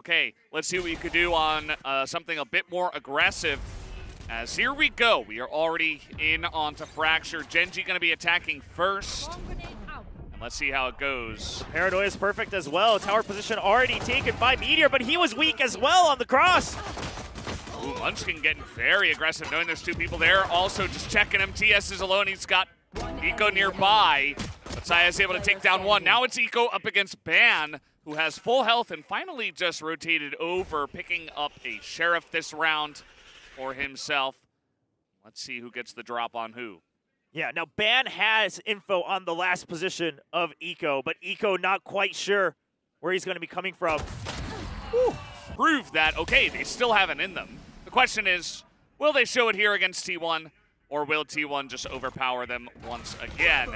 Okay, let's see what we could do on something a bit more aggressive. As here we go, we are already in onto Fracture. Gen.G going to be attacking first. And let's see how it goes. Paranoia is perfect as well. Tower position already taken by Meteor, but he was weak as well on the cross. Ooh, Munchkin getting very aggressive, knowing there's two people there. Also just checking him. TS is alone. He's got Eco nearby. But Saya is able to take down one. Now it's Eco up against Ban, who has full health and finally just rotated over, picking up a Sheriff this round for himself. Let's see who gets the drop on who. Yeah, now Ban has info on the last position of Eco, but Eco not quite sure where he's going to be coming from. Whew. Prove that, okay, they still have it in them. The question is, will they show it here against T1, or will T1 just overpower them once again?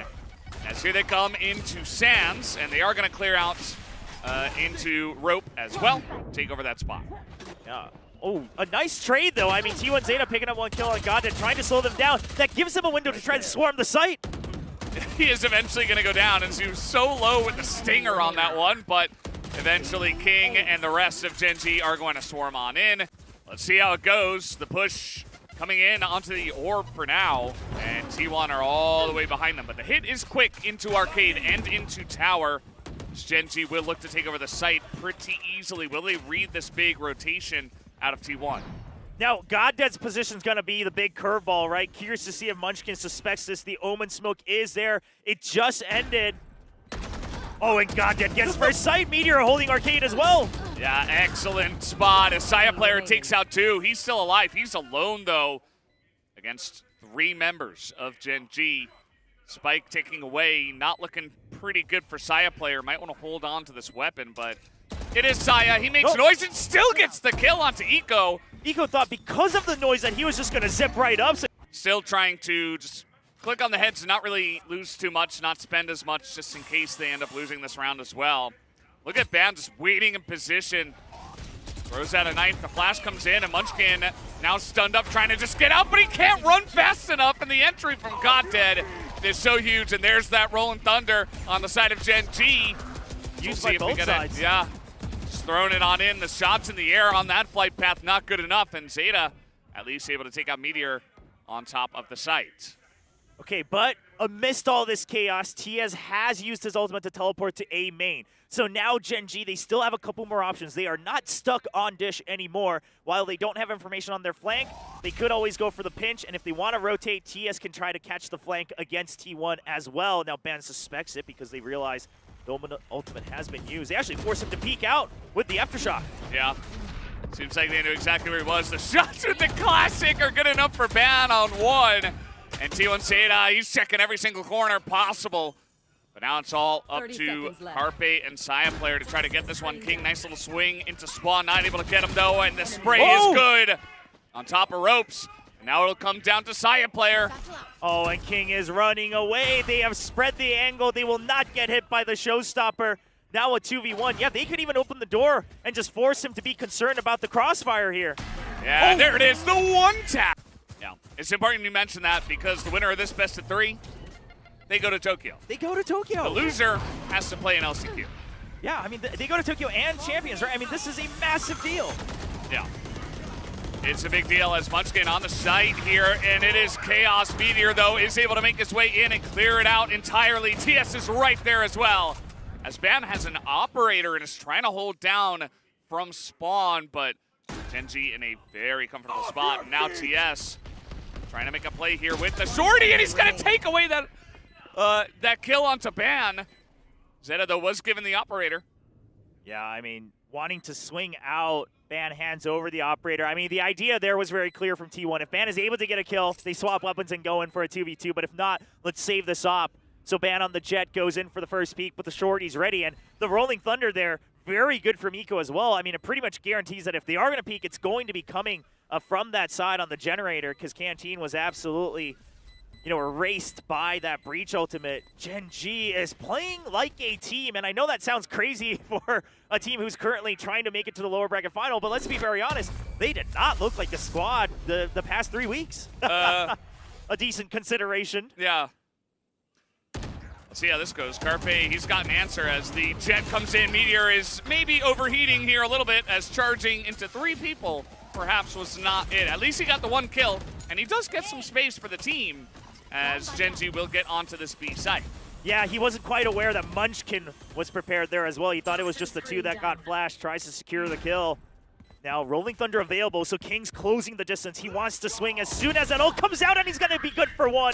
As here they come into Sands, and they are going to clear out into Rope as well, take over that spot. Yeah. Oh, a nice trade, though. I mean, T1 Xeta picking up one kill on GodDead, trying to slow them down. That gives them a window to try to swarm the site. He is eventually going to go down, and he was so low with the stinger on that one, but eventually King and the rest of Gen.G are going to swarm on in. Let's see how it goes. The push coming in onto the orb for now, and T1 are all the way behind them. But the hit is quick into Arcade and into Tower. Gen.G will look to take over the site pretty easily. Will they read this big rotation out of T1? Now, GodDead's position is going to be the big curveball, right? Curious to see if Munchkin suspects this. The Omen smoke is there. It just ended. Oh, and GodDead gets first sight. Meteor holding Arcade as well. Yeah, excellent spot as Sayaplayer takes out two. He's still alive. He's alone, though, against three members of Gen.G. Spike taking away, not looking pretty good for Sayaplayer. Might want to hold on to this weapon, but it is Saya. He makes noise and still gets the kill onto Eco. Eco thought because of the noise that he was just going to zip right up. So still trying to just click on the heads and not really lose too much, not spend as much just in case they end up losing this round as well. Look at Ban just waiting in position. Throws out a knife, the flash comes in, and Munchkin now stunned up, trying to just get out, but he can't run fast enough, and the entry from GodDead is so huge, and there's that Rolling Thunder on the side of Gen.G. Used by both sides. Yeah, just throwing it on in. The shots in the air on that flight path, not good enough, and Xeta at least able to take out Meteor on top of the site. Okay, but amidst all this chaos, TS has used his ultimate to teleport to A main. So now Gen.G, they still have a couple more options. They are not stuck on Dish anymore. While they don't have information on their flank, they could always go for the pinch, and if they want to rotate, TS can try to catch the flank against T1 as well. Now Ban suspects it because they realize the ultimate has been used. They actually force him to peek out with the Aftershock. Yeah. Seems like they knew exactly where he was. The shots with the classic are good enough for Ban on one. And T1 Xeta, he's checking every single corner possible. But now it's all up to Carpe and Sayaplayer to try to get this one. King, nice little swing into Spawn. Not able to get him, though, and the spray is good on top of ropes. And now it'll come down to Sayaplayer. Oh, and King is running away. They have spread the angle. They will not get hit by the showstopper. Now a 2v1. Yeah, they could even open the door and just force him to be concerned about the crossfire here. Yeah, there it is, the one tap. Yeah, it's important you mention that because the winner of this best of three, they go to Tokyo. They go to Tokyo. The loser has to play in LCQ. Yeah, I mean, they go to Tokyo and champions, right? I mean, this is a massive deal. Yeah. It's a big deal as Munchkin on the site here, and it is Chaos. Meteor, though, is able to make his way in and clear it out entirely. TS is right there as well. As Ban has an operator and is trying to hold down from Spawn, but Gen.G in a very comfortable spot. And now TS trying to make a play here with the shorty, and he's going to take away that kill onto Ban. Xeta, though, was given the operator. Yeah, I mean, wanting to swing out, Ban hands over the operator. I mean, the idea there was very clear from T1. If Ban is able to get a kill, they swap weapons and go in for a 2v2. But if not, let's save this op. So Ban on the jet goes in for the first peek, but the shorty's ready. And the Rolling Thunder there, very good from Eco as well. I mean, it pretty much guarantees that if they are going to peek, it's going to be coming from that side on the generator, because Canteen was absolutely, erased by that breach ultimate. Gen.G is playing like a team, and I know that sounds crazy for a team who's currently trying to make it to the lower bracket final, but let's be very honest, they did not look like the squad the past 3 weeks. A decent consideration. Yeah. Let's see how this goes. Carpe, he's got an answer as the jet comes in. Meteor is maybe overheating here a little bit as charging into 3 people perhaps was not it. At least he got the 1 kill, and he does get some space for the team as Gen.G will get onto this B site. Yeah, he wasn't quite aware that Munchkin was prepared there as well. He thought it was just the 2 that got flashed, tries to secure the kill. Now, Rolling Thunder available, so King's closing the distance. He wants to swing as soon as that ult comes out, and he's going to be good for 1.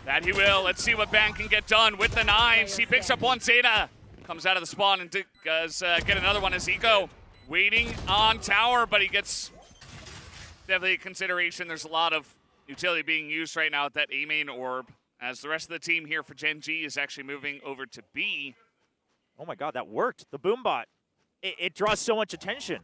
That he will. Let's see what Ban can get done with the 9s. He picks up 1 xeta. Comes out of the spawn and does get another one as Eco waiting on tower, but he gets definitely a consideration. There's a lot of utility being used right now at that A main orb as the rest of the team here for Gen.G is actually moving over to B. Oh my god, that worked. The boom bot. It draws so much attention.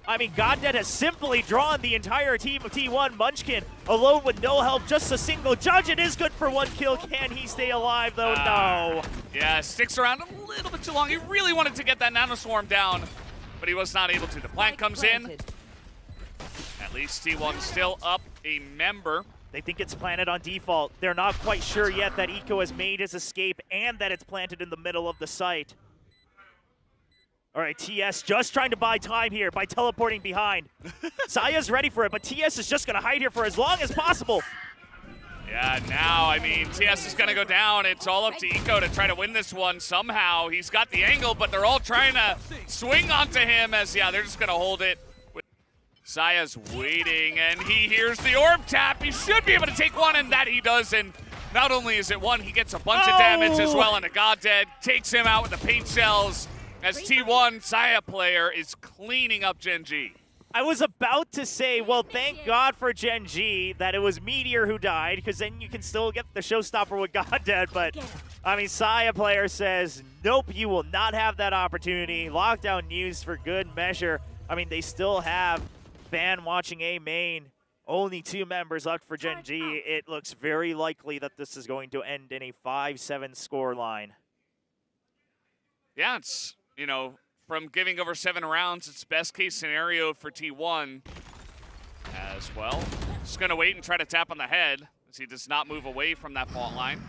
I mean, GodDead has simply drawn the entire team of T1. Munchkin alone with no help, just a single judge. It is good for 1 kill. Can he stay alive, though? No. Yeah, sticks around a little bit too long. He really wanted to get that nanoswarm down, but he was not able to. The plant comes in. At least T1 still up a member. They think it's planted on default. They're not quite sure yet that Eco has made his escape and that it's planted in the middle of the site. All right, TS just trying to buy time here by teleporting behind. Saya's ready for it, but TS is just going to hide here for as long as possible. Yeah, now, I mean, TS is going to go down. It's all up to Eco to try to win this one somehow. He's got the angle, but they're all trying to swing onto him as, yeah, they're just going to hold it. Saya's waiting, and he hears the orb tap. He should be able to take 1, and that he does. And not only is it 1, he gets a bunch of damage as well, and a GodDead takes him out with the paint shells. As T1 Sayaplayer is cleaning up Gen.G. I was about to say, well, thank God for Gen.G that it was Meteor who died, because then you can still get the showstopper with GodDead. But, I mean, Sayaplayer says, nope, you will not have that opportunity. Lockdown news for good measure. I mean, they still have Ban watching A main. Only 2 members left for Gen.G. It looks very likely that this is going to end in a 5-7 score line. Yeah, it's, you know, from giving over 7 rounds, it's best case scenario for T1 as well. Just going to wait and try to tap on the head as he does not move away from that fault line.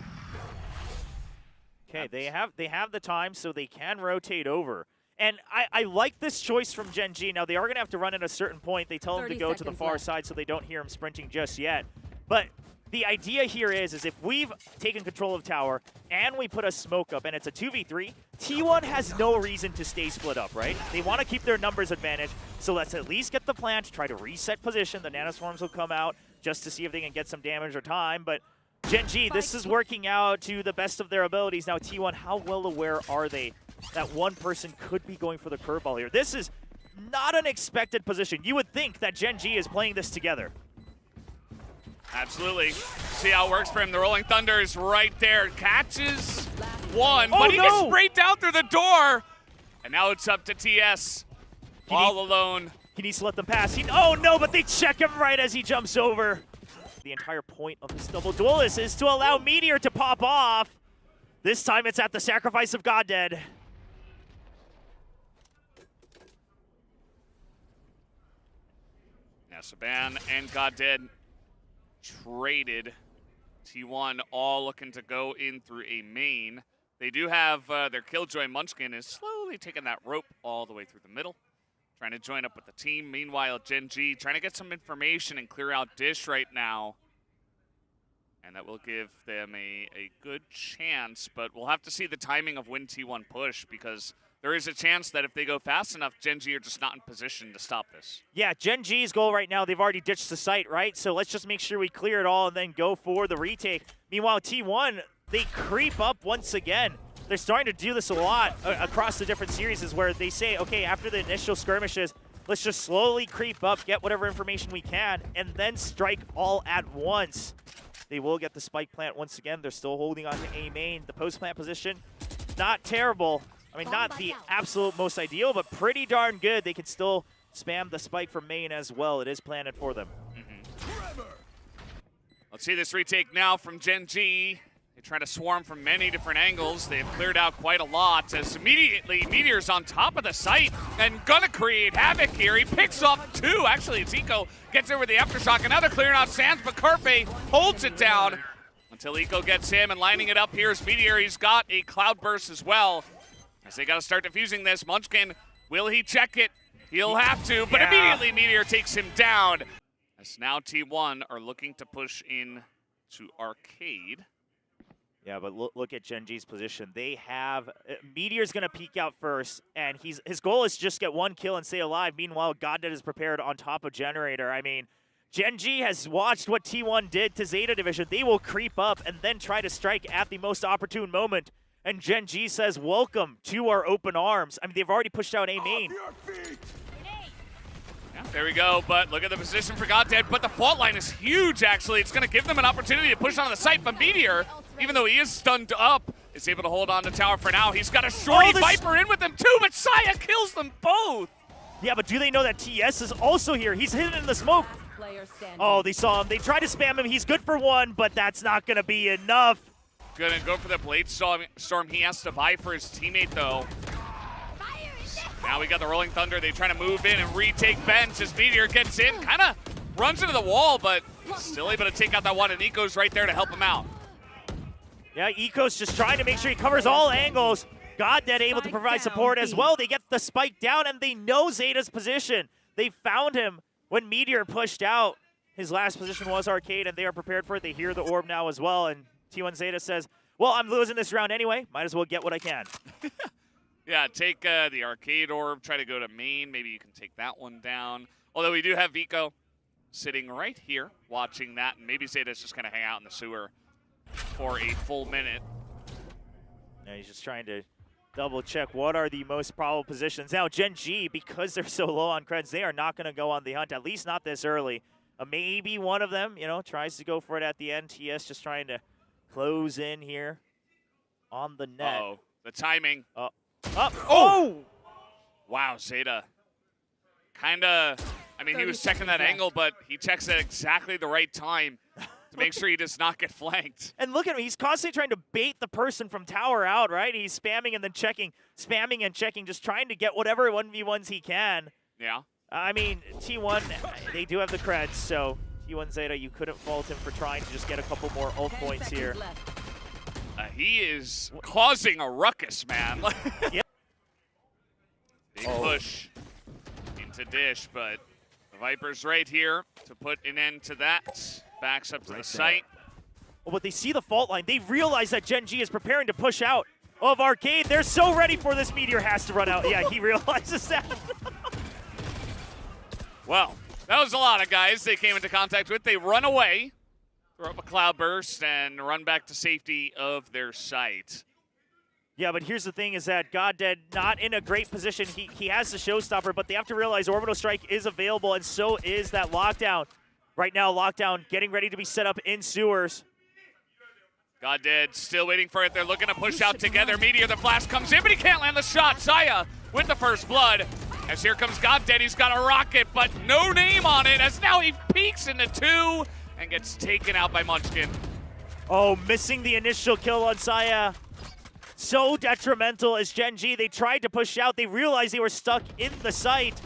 Okay, they have the time, so they can rotate over. And I like this choice from Gen.G. Now, they are going to have to run at a certain point. They tell him to go to the far side so they don't hear him sprinting just yet. But the idea here is if we've taken control of tower and we put a smoke up and it's a 2v3, T1 has no reason to stay split up, right? They want to keep their numbers advantage, so let's at least get the plant, try to reset position. The nanoswarms will come out just to see if they can get some damage or time, but Gen.G, this is working out to the best of their abilities. Now, T1, how well aware are they that one person could be going for the curveball here? This is not an expected position. You would think that Gen.G is playing this together. Absolutely. See how it works for him. The Rolling Thunder is right there. Catches 1, but he gets sprayed down through the door. And now it's up to TS. All alone. He needs to let them pass. Oh no, but they check him right as he jumps over. The entire point of this double duelist is to allow Meteor to pop off. This time it's at the sacrifice of GodDead. Yeah, Saban and GodDead traded. T1 all looking to go in through a main. They do have their Killjoy. Munchkin is slowly taking that rope all the way through the middle, trying to join up with the team. Meanwhile, Gen.G trying to get some information and clear out Dish right now. And that will give them a good chance, but we'll have to see the timing of when T1 push, because there is a chance that if they go fast enough, Gen.G are just not in position to stop this. Yeah, Gen.G's goal right now, they've already ditched the site, right? So let's just make sure we clear it all and then go for the retake. Meanwhile, T1, they creep up once again. They're starting to do this a lot across the different series, where they say, okay, after the initial skirmishes, let's just slowly creep up, get whatever information we can, and then strike all at once. They will get the spike plant once again. They're still holding on to A main. The post plant position, not terrible. I mean, not the absolute most ideal, but pretty darn good. They can still spam the spike from main as well. It is planted for them. Let's see this retake now from Gen.G. They try to swarm from many different angles. They've cleared out quite a lot as immediately Meteor's on top of the site and gonna create havoc here. He picks up 2. Actually, Zico gets over the aftershock, and now they're clearing out Sands, but Carpe holds it down. until Eco gets him and lining it up. Here's Meteor. He's got a Cloudburst as well. As they got to start defusing this. Munchkin, will he check it? He'll have to, but immediately Meteor takes him down. As now T1 are looking to push in to Arcade. Yeah, but look at Gen.G's position. They have Meteor's gonna peek out first, and his goal is just get one kill and stay alive. Meanwhile, GodDead is prepared on top of Generator. I mean, Gen.G has watched what T1 did to Xeta Division. They will creep up and then try to strike at the most opportune moment. And Gen.G says, "Welcome to our open arms." I mean, they've already pushed out A main. Yeah, there we go, but look at the position for GodDead, but the fault line is huge, actually. It's going to give them an opportunity to push onto the site, but Meteor, even though he is stunned up, is able to hold on to tower for now. He's got a shorty Viper in with him too, but Saya kills them both. Yeah, but do they know that TS is also here? He's hidden in the smoke. Oh, they saw him. They tried to spam him. He's good for one, but that's not going to be enough. Gonna go for the Blade Storm. He has to buy for his teammate, though. Now we got the Rolling Thunder. They try to move in and retake Bench as Meteor gets in. Kind of runs into the wall, but still able to take out that one, and Eco's right there to help him out. Yeah, Eco's just trying to make sure he covers all angles. GodDead able to provide support as well. They get the spike down, and they know Xeta's position. They found him when Meteor pushed out. His last position was Arcade, and they are prepared for it. They hear the orb now as well, and T1 Xeta says, well, I'm losing this round anyway. Might as well get what I can. Yeah, take the Arcade orb, try to go to main. Maybe you can take that one down. Although we do have Vico sitting right here watching that, and maybe Xeta's just going to hang out in the sewer for a full minute. Yeah, he's just trying to double check what are the most probable positions. Now, Gen.G, because they're so low on creds, they are not going to go on the hunt, at least not this early. Maybe one of them, tries to go for it at the end. TS just trying to close in here on the net. Uh-oh, the timing. Up. Oh! Wow, Xeta. He was checking that angle, but he checks at exactly the right time to make sure he does not get flanked. And look at him. He's constantly trying to bait the person from tower out, right? He's spamming and then checking, spamming and checking, just trying to get whatever 1v1s he can. Yeah. I mean, T1, they do have the creds, so T1 Xeta, you couldn't fault him for trying to just get a couple more ult points here. He is causing a ruckus, man. Yep. Big push into Dish, but the Viper's right here to put an end to that. Backs up to the site. Oh, but they see the fault line. They realize that Gen.G is preparing to push out of Arcade. They're so ready for this. Meteor has to run out. Yeah, he realizes that. Well, that was a lot of guys they came into contact with. They run away, throw up a Cloudburst, and run back to safety of their site. Yeah, but here's the thing is that GodDead not in a great position. He has the showstopper, but they have to realize Orbital Strike is available, and so is that Lockdown. Right now, Lockdown getting ready to be set up in sewers. GodDead still waiting for it. They're looking to push out together. Meteor, the flash comes in, but he can't land the shot. Saya with the first blood. As here comes GodDead, he's got a rocket, but no name on it, as now he peeks into two and gets taken out by Munchkin. Oh, missing the initial kill on Saya. So detrimental as Gen.G. They tried to push out. They realized they were stuck in the site.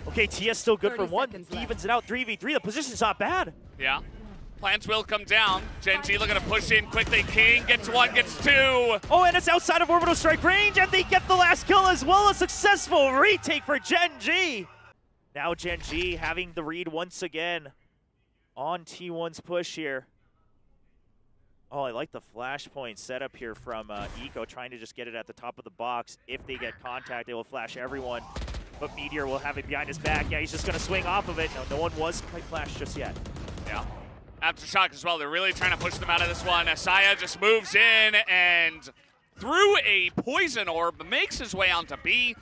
Okay, TS still good for one. He evens it out 3v3. The position's not bad. Yeah. Plants will come down. Gen.G looking to push in quickly. King gets one, gets two. Oh, and it's outside of Orbital Strike range, and they get the last kill as well. A successful retake for Gen.G. Now Gen.G having the read once again on T1's push here. Oh, I like the flashpoint setup here from Eco, trying to just get it at the top of the box. If they get contact, they will flash everyone. But Meteor will have it behind his back. Yeah, he's just going to swing off of it. No one was quite flashed just yet. Yeah. Aftershock as well. They're really trying to push them out of this one. Saya just moves in and through a poison orb, makes his way onto B,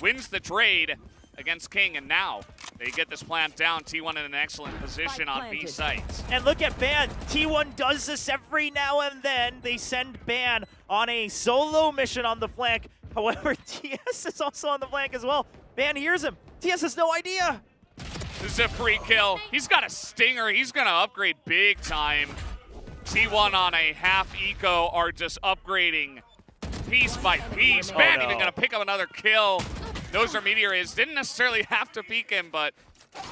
wins the trade against King, and now they get this plant down. T1 in an excellent position on B site. And look at Ban. T1 does this every now and then. They send Ban on a solo mission on the flank. However, TS is also on the flank as well. Ban hears him. TS has no idea. This is a free kill. He's got a stinger. He's going to upgrade big time. T1 on a half eco are just upgrading piece by piece. Ban even going to pick up another kill. Knows where Meteor is. Didn't necessarily have to peek him, but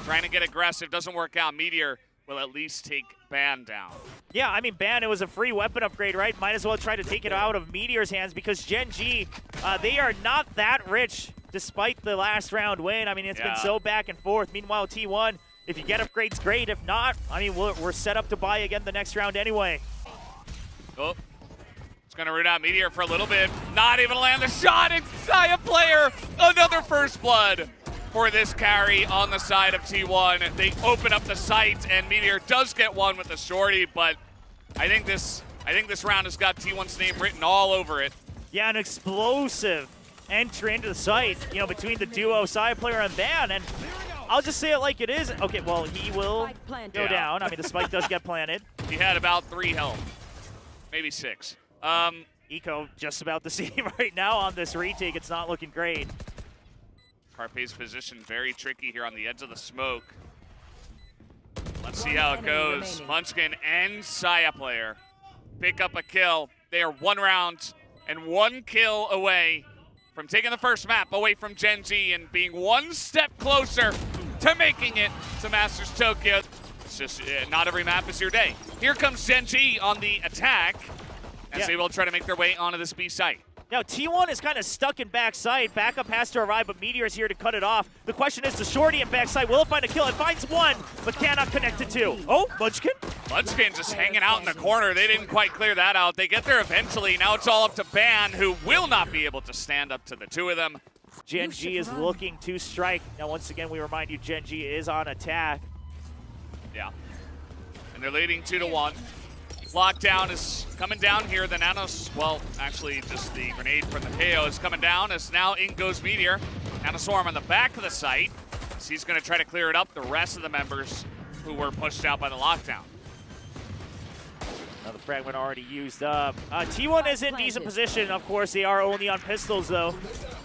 trying to get aggressive. Doesn't work out. Meteor will at least take Ban down. Yeah, I mean, Ban, it was a free weapon upgrade, right? Might as well try to take it out of Meteor's hands because Gen.G, they are not that rich despite the last round win. I mean, it's been so back and forth. Meanwhile, T1, if you get upgrades, great. If not, I mean, we're set up to buy again the next round anyway. Oh, it's going to root out Meteor for a little bit. Not able to land the shot. It's Sayaplayer. Another first blood for this carry on the side of T1. They open up the sight, and Meteor does get one with the shorty, but I think this round has got T1's name written all over it. Yeah, an explosive entry into the site, you know, between the duo Sayaplayer and Ban, and I'll just say it like it is. Okay, well, he will go down. I mean, the spike does get planted. He had about 3 health, maybe 6. Eco just about the same right now on this retake. It's not looking great. Carpe's position very tricky here on the edge of the smoke. Let's see how it goes. Munchkin and Sayaplayer pick up a kill. They are 1 round and 1 kill away from taking the first map away from Gen.G and being 1 step closer to making it to Masters Tokyo. It's just not every map is your day. Here comes Gen.G on the attack as they will try to make their way onto this B site. Now, T1 is kind of stuck in backside. Backup has to arrive, but Meteor is here to cut it off. The question is, the shorty in backside, will it find a kill? It finds 1, but cannot connect to 2. Oh, Munchkin? Munchkin just hanging out in the corner. They didn't quite clear that out. They get there eventually. Now it's all up to Ban, who will not be able to stand up to the 2 of them. Gen.G is looking to strike. Now, once again, we remind you, Gen.G is on attack. Yeah. And they're leading 2-1. Lockdown is coming down here. The Nanos, well, actually just the grenade from the KO is coming down as now in goes Meteor. Nanoswarm on the back of the site. So he's going to try to clear it up. The rest of the members who were pushed out by the lockdown. Now the fragment already used up. T1 is in decent position. Of course, they are only on pistols, though.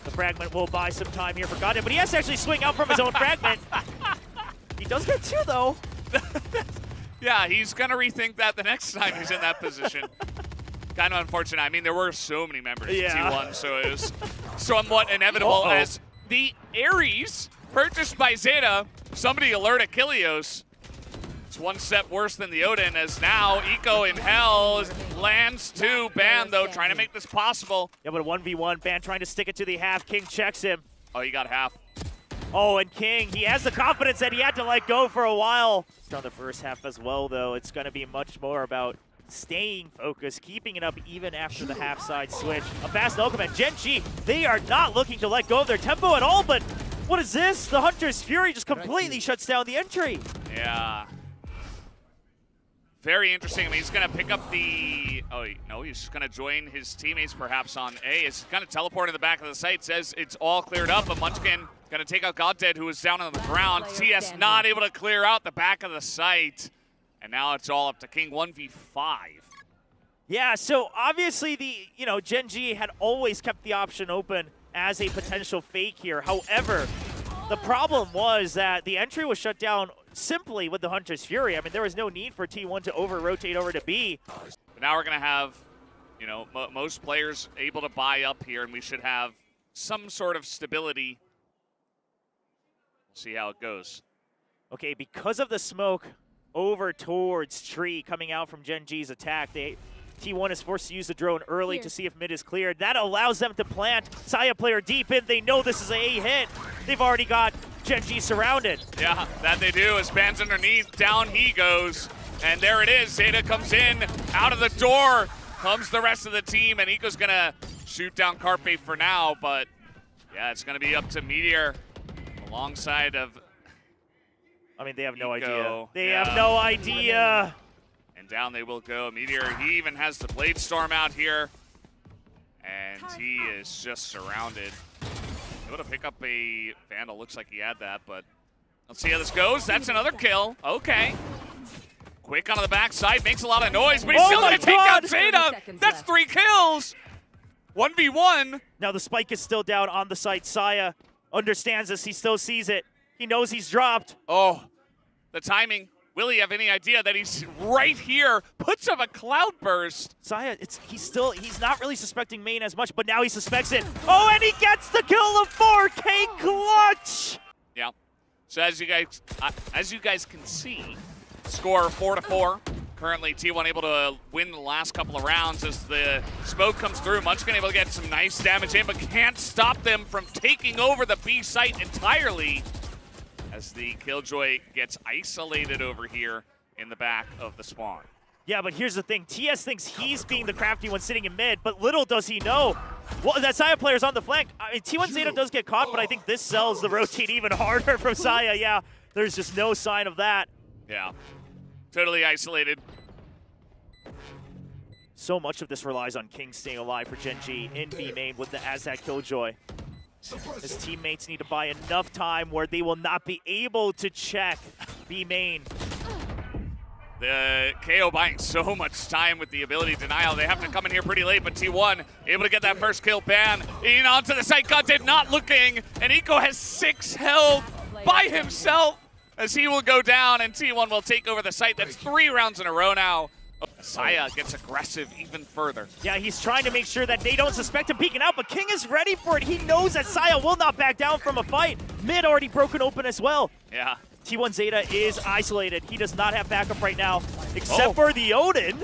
The fragment will buy some time here for GodDead, but he has to actually swing out from his own fragment. He does get 2, though. Yeah, he's going to rethink that the next time he's in that position. Kind of unfortunate. I mean, there were so many members in T1, so it was somewhat inevitable as the Ares purchased by xeta. Somebody alert Achilleos. It's 1 step worse than the Odin as now Eco in hell lands 2. Ban, though, trying to make this possible. Yeah, but a 1v1. Ban trying to stick it to the half. King checks him. Oh, he got half. Oh, and King, he has the confidence that he had to let go for a while. On the first half as well, though, it's going to be much more about staying focused, keeping it up even after the half-side switch. A fast no command. Gen.G, they are not looking to let go of their tempo at all, but what is this? The Hunter's Fury just completely shuts down the entry. Yeah. Very interesting. I mean, he's going to pick up the... Oh, no, he's just going to join his teammates perhaps on A. It's kind of teleporting to the back of the site. Says it's all cleared up, but Munchkin going to take out GodDead, who was down on the ground. TS not able to clear out the back of the site. And now it's all up to King 1v5. Yeah, so obviously Gen.G had always kept the option open as a potential fake here. However, the problem was that the entry was shut down simply with the Hunter's Fury. I mean, there was no need for T1 to over-rotate over to B. But now we're going to have, most players able to buy up here, and we should have some sort of stability. We'll see how it goes. Okay, because of the smoke over towards Tree coming out from Gen.G's attack, T1 is forced to use the drone early to see if mid is cleared. That allows them to plant Sayaplayer deep in. They know this is a hit. They've already got Gen.G surrounded. Yeah, that they do. As Ban's underneath, down he goes. And there it is. xeta comes in. Out of the door comes the rest of the team. And Eco's going to shoot down Carpe for now. But, yeah, it's going to be up to Meteor alongside of I mean, they have Eco. no idea. They have no idea. And down they will go. Meteor, he even has the Blade Storm out here. And he is just surrounded. Able to pick up a Vandal. Looks like he had that, but let's see how this goes. That's another kill. Okay. Quick onto the backside. Makes a lot of noise, but he's still going to take down xeta. That's 3 kills. 1v1. Now the spike is still down on the site. Saya understands this. He still sees it. He knows he's dropped. Oh, the timing. Will he have any idea that he's right here? Puts up a cloud burst. Saya, he's not really suspecting main as much, but now he suspects it. Oh, and he gets the kill of 4K clutch. Yeah. So as you guys can see, Score 4-4. Currently, T1 able to win the last couple of rounds as the smoke comes through. Munchkin able to get some nice damage in, but can't stop them from taking over the B site entirely as the Killjoy gets isolated over here in the back of the spawn. Yeah, but here's the thing. TS thinks he's being the crafty one sitting in mid, but little does he know. Well, that Sayaplayer's on the flank. I mean, T1 Xeta does get caught, but I think this sells the rotate even harder from Saya. Yeah, there's just no sign of that. Yeah, totally isolated. So much of this relies on King staying alive for Gen.G in B main with the Aztec Killjoy. His teammates need to buy enough time where they will not be able to check B main. The KO buying so much time with the ability denial. They have to come in here pretty late, but T1 able to get that first kill. Ban in onto the site. GodDead not looking, and Eco has 6 health by himself as he will go down, and T1 will take over the site. That's 3 rounds in a row now. Saya gets aggressive even further. Yeah, he's trying to make sure that they don't suspect him peeking out, but King is ready for it. He knows that Saya will not back down from a fight. Mid already broken open as well. Yeah. T1 Xeta is isolated. He does not have backup right now, except for the Odin,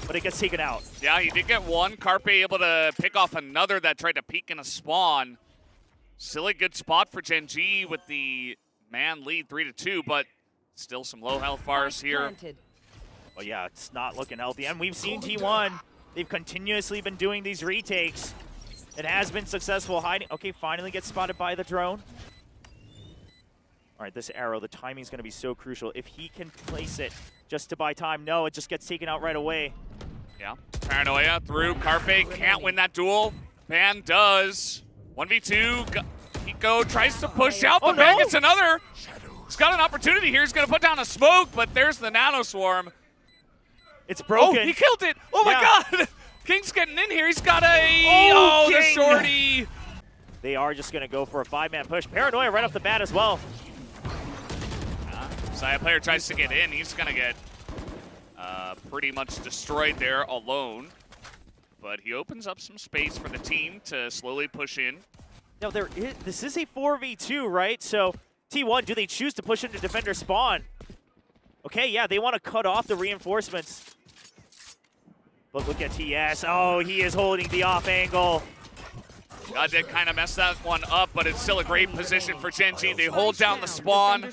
but it gets taken out. Yeah, he did get one. Carpe able to pick off another that tried to peek in a spawn. Still a good spot for Gen.G with the man lead 3-2, but still some low health bars here. Well, yeah, it's not looking healthy. And we've seen T1. They've continuously been doing these retakes. It has been successful hiding. Okay, finally gets spotted by the drone. All right, this arrow, the timing's going to be so crucial. If he can place it just to buy time, no, it just gets taken out right away. Yeah, Paranoia through. Carpe can't win that duel. Ban does. 1v2. Eco tries to push out, but Ban gets another. He's got an opportunity here. He's going to put down a smoke, but there's the Nano Swarm. It's broken. Oh, he killed it. Oh, my God. King's getting in here. He's got a... the shorty. They are just going to go for a 5-man push. Paranoia right off the bat as well. Sayaplayer tries to get in. He's going to get pretty much destroyed there alone. But he opens up some space for the team to slowly push in. Now, this is a 4v2, right? So, T1, do they choose to push into defender spawn? Okay, yeah, they want to cut off the reinforcements. But look at TS. Oh, he is holding the off angle. GodDead kind of messed that one up, but it's still a great position for Gen.G. They hold down the spawn.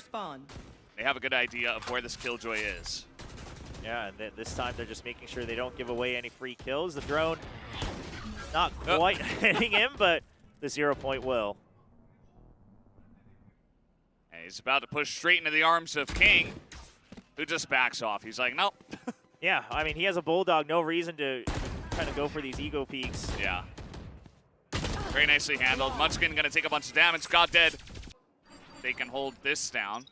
They have a good idea of where this Killjoy is. Yeah, and this time they're just making sure they don't give away any free kills. The drone not quite hitting him, but the 0 point will. And he's about to push straight into the arms of King, who just backs off. He's like, nope. Yeah, I mean, he has a Bulldog. No reason to kind of go for these ego peaks. Yeah. Very nicely handled. Munchkin going to take a bunch of damage. GodDead. They can hold this down.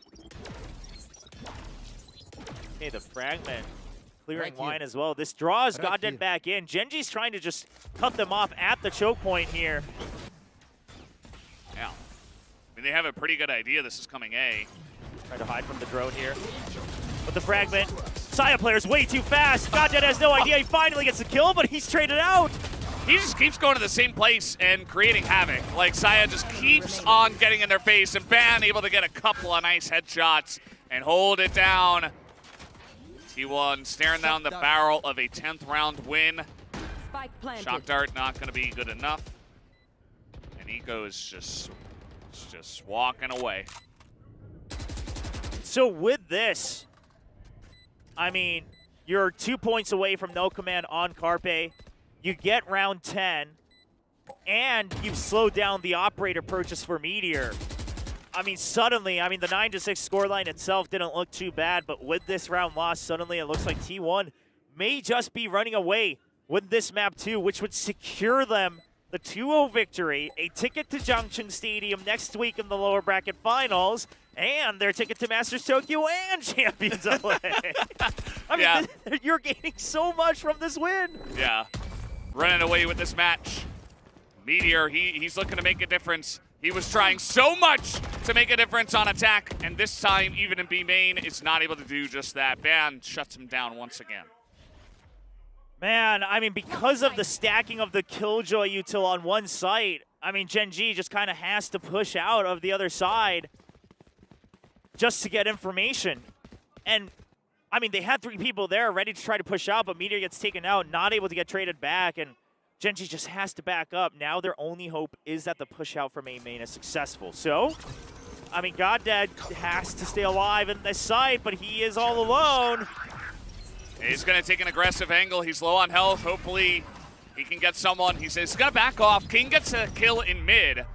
Okay, the fragment clearing line as well. This draws GodDead back in. Gen.G's trying to just cut them off at the choke point here. Yeah. I mean, they have a pretty good idea this is coming A. Trying to hide from the drone here. But the fragment. Sayaplayer's way too fast. GodDead has no idea. He finally gets the kill, but he's traded out. He just keeps going to the same place and creating havoc. Like, Saya just keeps on getting in their face, and Ban able to get a couple of nice headshots and hold it down. T1 staring down the barrel of a 10th round win. Shock dart not going to be good enough. And Eco is just walking away. So with this, I mean, you're 2 points away from no command on Carpe. You get round 10, and you've slowed down the operator purchase for Meteor. I mean, suddenly, I mean, the 9-6 scoreline itself didn't look too bad, but with this round lost, suddenly it looks like T1 may just be running away with this map too, which would secure them the 2-0 victory, a ticket to Junction Stadium next week in the lower bracket finals, and their ticket to Masters Tokyo and Champions LA. I mean, you're gaining so much from this win. Yeah, running away with this match. Meteor, he's looking to make a difference. He was trying so much to make a difference on attack, and this time, even in B main, is not able to do just that. Ban shuts him down once again. Man, I mean, because of the stacking of the Killjoy util on one site, I mean, Gen.G just kind of has to push out of the other side just to get information. And I mean, they had 3 people there ready to try to push out, but Meteor gets taken out, not able to get traded back, and Gen.G just has to back up. Now their only hope is that the push out from A-Main is successful. So, I mean, GodDead has to stay alive in this site, but he is all alone. He's going to take an aggressive angle. He's low on health. Hopefully he can get someone. He's going to back off. King gets a kill in mid.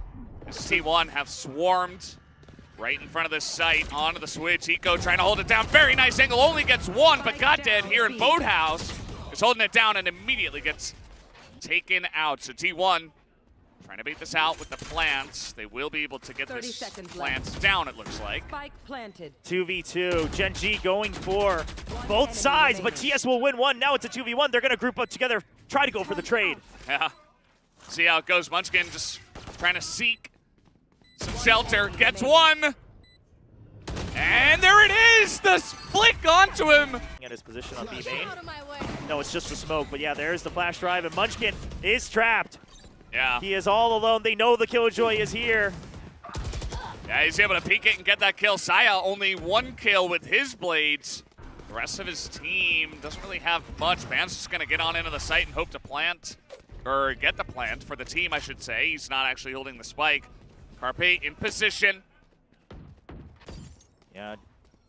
This T1 have swarmed right in front of this site onto the switch. Eco trying to hold it down. Very nice angle. Only gets one, but GodDead here in Boathouse is holding it down and immediately gets taken out. So T1 trying to beat this out with the plants. They will be able to get this plants down, it looks like. Spike planted. 2v2. Gen.G going for both sides, but TS will win one. Now it's a 2v1. They're going to group up together, try to go for the trade. Yeah. See how it goes. Munchkin just trying to seek some shelter. Gets one. And there it is! The flick onto him. At his position on B main. No, it's just the smoke, but yeah, there's the flash drive, and Munchkin is trapped. Yeah. He is all alone. They know the Killjoy is here. Yeah, he's able to peek it and get that kill. Saya only 1 kill with his blades. The rest of his team doesn't really have much. Man's just going to get on into the site and hope to plant, or get the plant for the team, I should say. He's not actually holding the spike. Carpe in position. Yeah,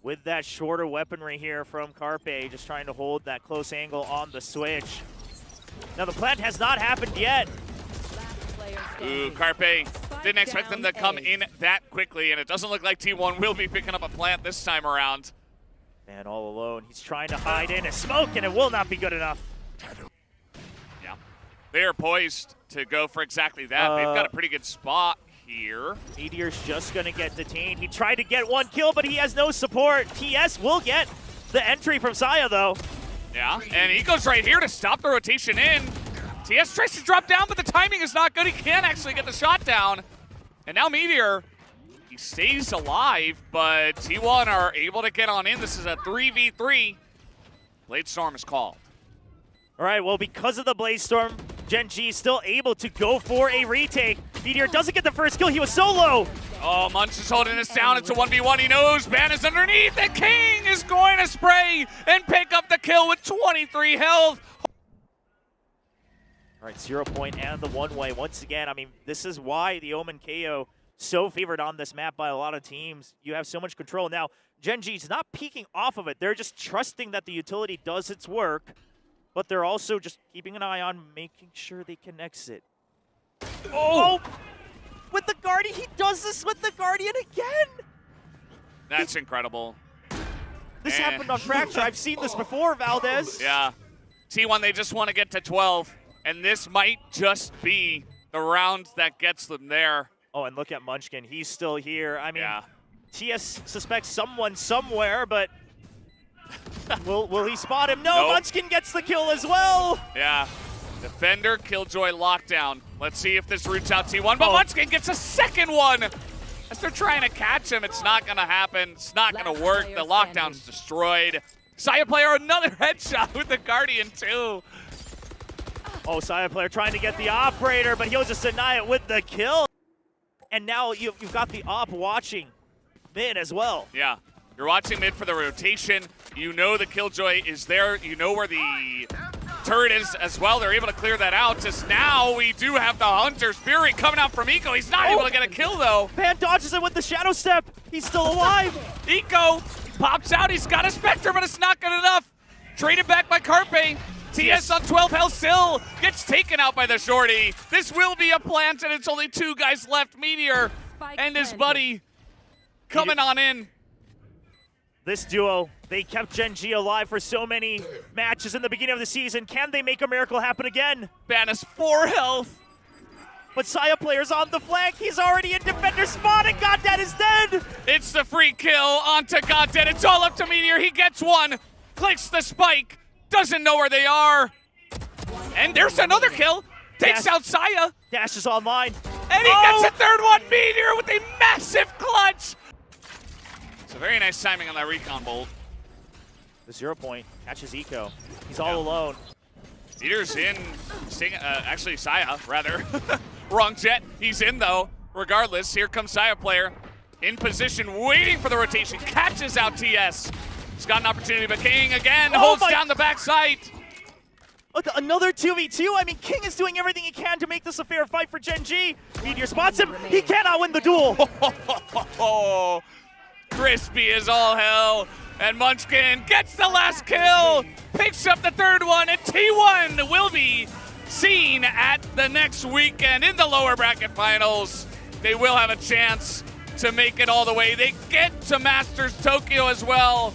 with that shorter weaponry here from Carpe, just trying to hold that close angle on the switch. Now the plant has not happened yet. Ooh, Carpe didn't expect them to come in that quickly, and it doesn't look like T1 will be picking up a plant this time around. Man, all alone. He's trying to hide in a smoke, and it will not be good enough. Yeah, they are poised to go for exactly that. They've got a pretty good spot here. Meteor's just going to get detained. He tried to get 1 kill, but he has no support. TS will get the entry from Saya, though. Yeah, and he goes right here to stop the rotation in. TS tries to drop down, but the timing is not good. He can't actually get the shot down. And now Meteor, he stays alive, but T1 are able to get on in. This is a 3v3. Blade Storm is called. All right, well, because of the Blaze Storm, Gen.G is still able to go for a retake. Meteor doesn't get the first kill. He was so low. Oh, Munch is holding this down. It's a 1v1. He knows Ban is underneath, and King is going to spray and pick up the kill with 23 health. All right, 0 point and the one-way. Once again, I mean, this is why the Omen KO so favored on this map by a lot of teams. You have so much control. Now, Gen.G's not peeking off of it. They're just trusting that the utility does its work, but they're also just keeping an eye on making sure they can exit. Oh! With the Guardian, he does this with the Guardian again! That's incredible. This happened on Fracture. I've seen this before, Valdez. Yeah. T1, they just want to get to 12, and this might just be the round that gets them there. Oh, and look at Munchkin. He's still here. I mean, yeah. TS suspects someone somewhere, but will he spot him? No, nope. Munchkin gets the kill as well. Yeah. Defender, Killjoy, lockdown. Let's see if this roots out T1, but Munchkin gets a second one. As they're trying to catch him, it's not going to happen. It's not going to work. The lockdown's destroyed. Sayaplayer, another headshot with the Guardian, too. Oh, Sayaplayer trying to get the operator, but he'll just deny it with the kill. And now you've got the op watching mid as well. Yeah. You're watching mid for the rotation. You know the Killjoy is there. You know where the turret is as well. They're able to clear that out. Just now, we do have the Hunter's Fury coming out from Eco. He's not able to get a kill, though. Ban dodges it with the Shadow Step. He's still alive. Eco pops out. He's got a Spectre, but it's not good enough. Traded back by Carpe. TS on 12 health still gets taken out by the shorty. This will be a plant, and it's only 2 guys left. Meteor and his buddy coming on in. This duo, they kept Gen.G alive for so many matches in the beginning of the season. Can they make a miracle happen again? Ban is 4 health. But Sayaplayer's on the flank. He's already in defender spot, and GodDead is dead. It's the free kill onto GodDead. It's all up to Meteor. He gets one, clicks the spike, doesn't know where they are. And there's another kill. Takes out Saya. Dash is online. And he gets a third one. Meteor with a massive clutch. So very nice timing on that recon bolt. The 0 point catches Eco. He's all alone. Meteor's in. Actually, Saya, rather. Wrong jet. He's in, though. Regardless, here comes Sayaplayer. In position, waiting for the rotation. Catches out TS. He's got an opportunity, but King again Oh holds my- down the backside. Another 2v2. I mean, King is doing everything he can to make this a fair fight for Gen.G. Meteor spots him. He cannot win the duel. Oh, crispy as all hell. And Munchkin gets the last kill, picks up the third one, and T1 will be seen at the next weekend in the lower bracket finals. They will have a chance to make it all the way. They get to Masters Tokyo as well.